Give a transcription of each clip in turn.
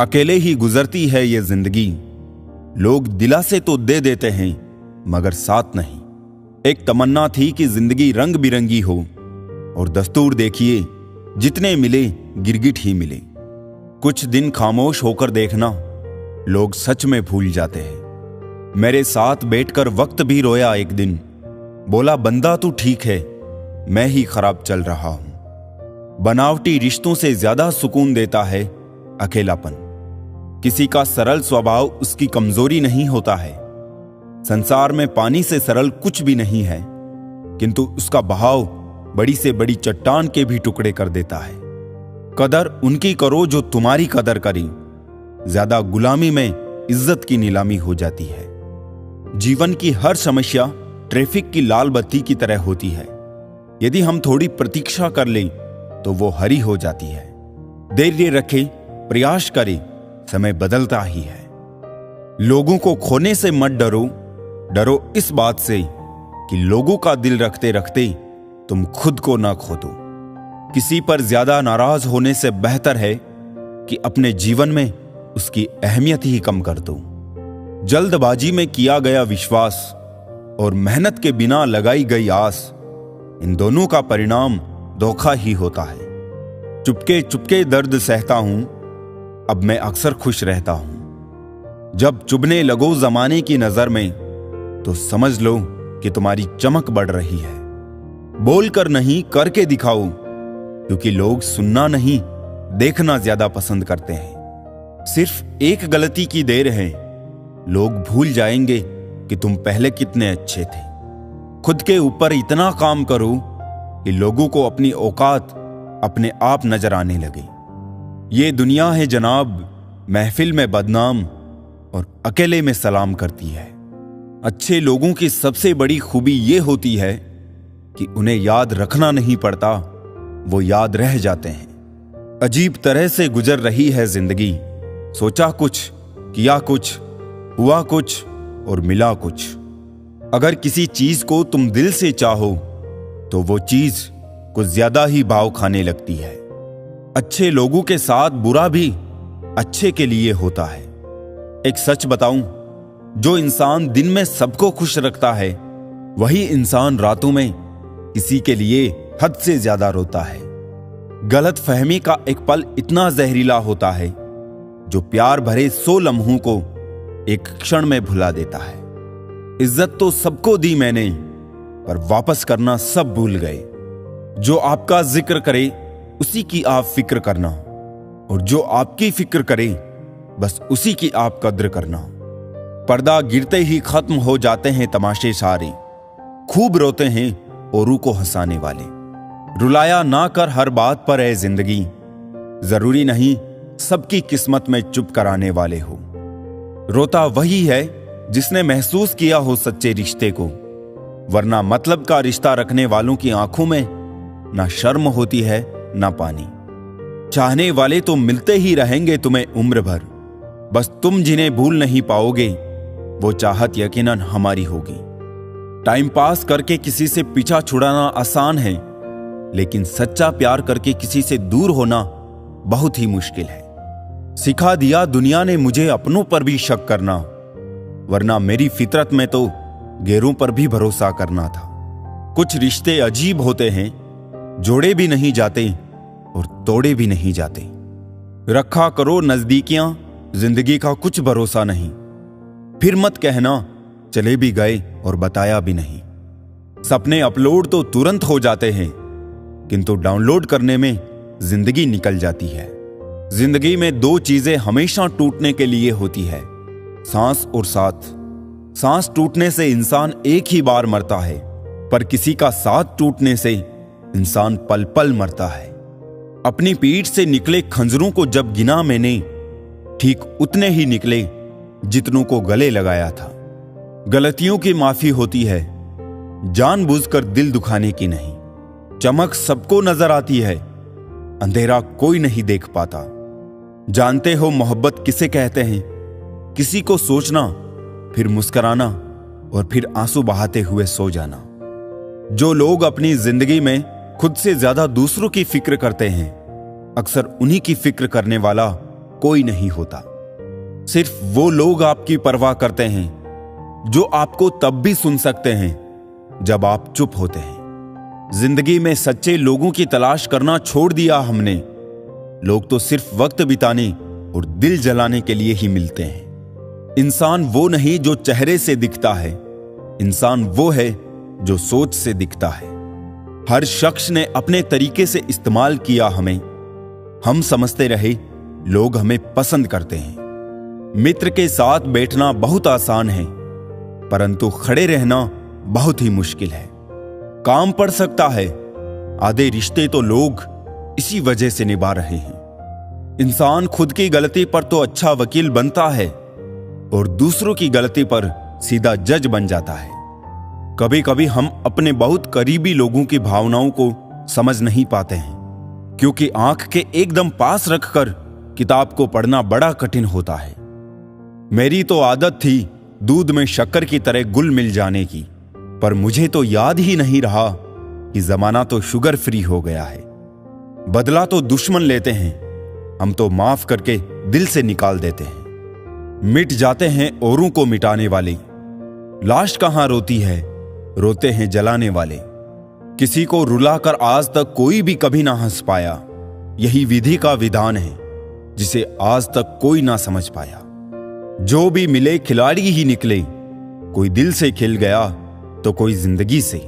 अकेले ही गुजरती है ये जिंदगी, लोग दिलासे तो दे देते हैं मगर साथ नहीं। एक तमन्ना थी कि जिंदगी रंग बिरंगी हो, और दस्तूर देखिए जितने मिले गिरगिट ही मिले। कुछ दिन खामोश होकर देखना, लोग सच में भूल जाते हैं। मेरे साथ बैठकर वक्त भी रोया एक दिन, बोला बंदा तू ठीक है, मैं ही खराब चल रहा हूं। बनावटी रिश्तों से ज्यादा सुकून देता है अकेलापन। किसी का सरल स्वभाव उसकी कमजोरी नहीं होता है। संसार में पानी से सरल कुछ भी नहीं है, किंतु उसका बहाव बड़ी से बड़ी चट्टान के भी टुकड़े कर देता है। कदर उनकी करो जो तुम्हारी कदर करें, ज्यादा गुलामी में इज्जत की नीलामी हो जाती है। जीवन की हर समस्या ट्रैफिक की लाल बत्ती की तरह होती है। यदि हम थोड़ी प्रतीक्षा कर लें तो वो हरी हो जाती है। धैर्य रखें, प्रयास करें, समय बदलता ही है। लोगों को खोने से मत डरो, डरो इस बात से कि लोगों का दिल रखते रखते तुम खुद को ना खो दो। किसी पर ज्यादा नाराज होने से बेहतर है कि अपने जीवन में उसकी अहमियत ही कम कर दो। जल्दबाजी में किया गया विश्वास और मेहनत के बिना लगाई गई आस, इन दोनों का परिणाम धोखा ही होता है। चुपके चुपके दर्द सहता हूं, अब मैं अक्सर खुश रहता हूं। जब चुभने लगो जमाने की नजर में, तो समझ लो कि तुम्हारी चमक बढ़ रही है। बोलकर नहीं करके दिखाओ, क्योंकि लोग सुनना नहीं देखना ज्यादा पसंद करते हैं। सिर्फ एक गलती की देर है, लोग भूल जाएंगे कि तुम पहले कितने अच्छे थे। खुद के ऊपर इतना काम करो कि लोगों को अपनी औकात अपने आप नजर आने लगे। ये दुनिया है जनाब, महफिल में बदनाम और अकेले में सलाम करती है। अच्छे लोगों की सबसे बड़ी खूबी ये होती है कि उन्हें याद रखना नहीं पड़ता, वो याद रह जाते हैं। अजीब तरह से गुजर रही है जिंदगी, सोचा कुछ, किया कुछ, हुआ कुछ और मिला कुछ। अगर किसी चीज को तुम दिल से चाहो तो वो चीज कुछ ज्यादा ही भाव खाने लगती है। अच्छे लोगों के साथ बुरा भी अच्छे के लिए होता है। एक सच बताऊं, जो इंसान दिन में सबको खुश रखता है, वही इंसान रातों में किसी के लिए हद से ज्यादा रोता है। गलत फहमी का एक पल इतना जहरीला होता है, जो प्यार भरे 100 लम्हों को एक क्षण में भुला देता है। इज्जत तो सबको दी मैंने, पर वापस करना सब भूल गए। जो आपका जिक्र करे उसी की आप फिक्र करना, और जो आपकी फिक्र करे बस उसी की आप कद्र करना। पर्दा गिरते ही खत्म हो जाते हैं तमाशे सारे, खूब रोते हैं औरों को हंसाने वाले। रुलाया ना कर हर बात पर है जिंदगी, जरूरी नहीं सबकी किस्मत में चुप कराने वाले हो। रोता वही है जिसने महसूस किया हो सच्चे रिश्ते को, वरना मतलब का रिश्ता रखने वालों की आंखों में ना शर्म होती है ना पानी। चाहने वाले तो मिलते ही रहेंगे तुम्हें उम्र भर, बस तुम जिन्हें भूल नहीं पाओगे वो चाहत यकीनन हमारी होगी। टाइम पास करके किसी से पीछा छुड़ाना आसान है, लेकिन सच्चा प्यार करके किसी से दूर होना बहुत ही मुश्किल है। सिखा दिया दुनिया ने मुझे अपनों पर भी शक करना, वरना मेरी फितरत में तो गैरों पर भी भरोसा करना था। कुछ रिश्ते अजीब होते हैं, जोड़े भी नहीं जाते और तोड़े भी नहीं जाते। रखा करो नजदीकियां, जिंदगी का कुछ भरोसा नहीं। फिर मत कहना चले भी गए और बताया भी नहीं। सपने अपलोड तो तुरंत हो जाते हैं, किंतु डाउनलोड करने में जिंदगी निकल जाती है। जिंदगी में 2 चीजें हमेशा टूटने के लिए होती है, सांस और साथ। सांस टूटने से इंसान एक ही बार मरता है, पर किसी का साथ टूटने से इंसान पल पल मरता है। अपनी पीठ से निकले खंजरों को जब गिना मैंने, ठीक उतने ही निकले जितनों को गले लगाया था। गलतियों की माफी होती है, जानबूझकर दिल दुखाने की नहीं। चमक सबको नजर आती है, अंधेरा कोई नहीं देख पाता। जानते हो मोहब्बत किसे कहते हैं? किसी को सोचना, फिर मुस्कुराना और फिर आंसू बहाते हुए सो जाना। जो लोग अपनी जिंदगी में खुद से ज्यादा दूसरों की फिक्र करते हैं, अक्सर उन्हीं की फिक्र करने वाला कोई नहीं होता। सिर्फ वो लोग आपकी परवाह करते हैं जो आपको तब भी सुन सकते हैं जब आप चुप होते हैं। जिंदगी में सच्चे लोगों की तलाश करना छोड़ दिया हमने। लोग तो सिर्फ वक्त बिताने और दिल जलाने के लिए ही मिलते हैं। इंसान वो नहीं जो चेहरे से दिखता है, इंसान वो है जो सोच से दिखता है। हर शख्स ने अपने तरीके से इस्तेमाल किया हमें। हम समझते रहे लोग हमें पसंद करते हैं। मित्र के साथ बैठना बहुत आसान है, परंतु खड़े रहना बहुत ही मुश्किल है। काम पड़ सकता है, आधे रिश्ते तो लोग इसी वजह से निभा रहे हैं। इंसान खुद की गलती पर तो अच्छा वकील बनता है और दूसरों की गलती पर सीधा जज बन जाता है। कभी कभी हम अपने बहुत करीबी लोगों की भावनाओं को समझ नहीं पाते हैं, क्योंकि आंख के एकदम पास रखकर किताब को पढ़ना बड़ा कठिन होता है। मेरी तो आदत थी दूध में शक्कर की तरह घुल मिल जाने की, पर मुझे तो याद ही नहीं रहा कि जमाना तो शुगर फ्री हो गया है। बदला तो दुश्मन लेते हैं, हम तो माफ करके दिल से निकाल देते हैं। मिट जाते हैं औरों को मिटाने वाले, लाश कहां रोती है, रोते हैं जलाने वाले। किसी को रुलाकर आज तक कोई भी कभी ना हंस पाया, यही विधि का विधान है जिसे आज तक कोई ना समझ पाया। जो भी मिले खिलाड़ी ही निकले, कोई दिल से खिल गया तो कोई जिंदगी से।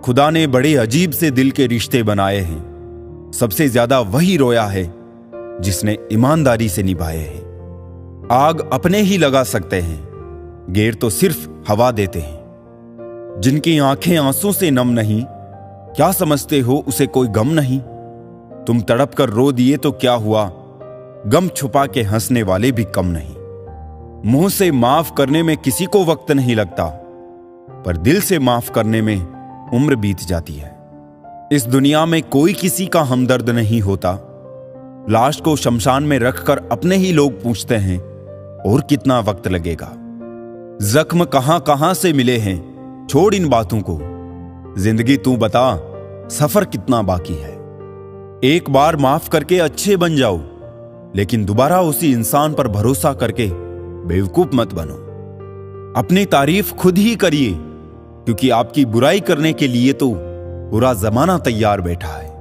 खुदा ने बड़े अजीब से दिल के रिश्ते बनाए हैं, सबसे ज्यादा वही रोया है जिसने ईमानदारी से निभाए हैं। आग अपने ही लगा सकते हैं, गेर तो सिर्फ हवा देते हैं। जिनकी आंखें आंसू से नम नहीं, क्या समझते हो उसे कोई गम नहीं। तुम तड़प कर रो दिए तो क्या हुआ, गम छुपा के हंसने वाले भी कम नहीं। मुंह से माफ करने में किसी को वक्त नहीं लगता, पर दिल से माफ करने में उम्र बीत जाती है। इस दुनिया में कोई किसी का हमदर्द नहीं होता। लाश को शमशान में रखकर अपने ही लोग पूछते हैं और कितना वक्त लगेगा। जख्म कहां कहां से मिले हैं, छोड़ इन बातों को। जिंदगी तू बता, सफर कितना बाकी है। एक बार माफ करके अच्छे बन जाओ, लेकिन दोबारा उसी इंसान पर भरोसा करके बेवकूफ मत बनो। अपनी तारीफ खुद ही करिए, क्योंकि आपकी बुराई करने के लिए तो पूरा जमाना तैयार बैठा है।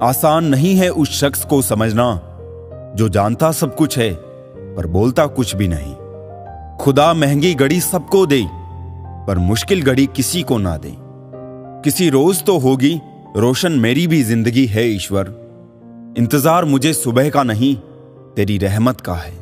आसान नहीं है उस शख्स को समझना जो जानता सब कुछ है पर बोलता कुछ भी नहीं। खुदा महंगी घड़ी सबको दे, पर मुश्किल घड़ी किसी को ना दे। किसी रोज तो होगी रोशन मेरी भी जिंदगी है ईश्वर। इंतजार मुझे सुबह का नहीं, तेरी रहमत का है।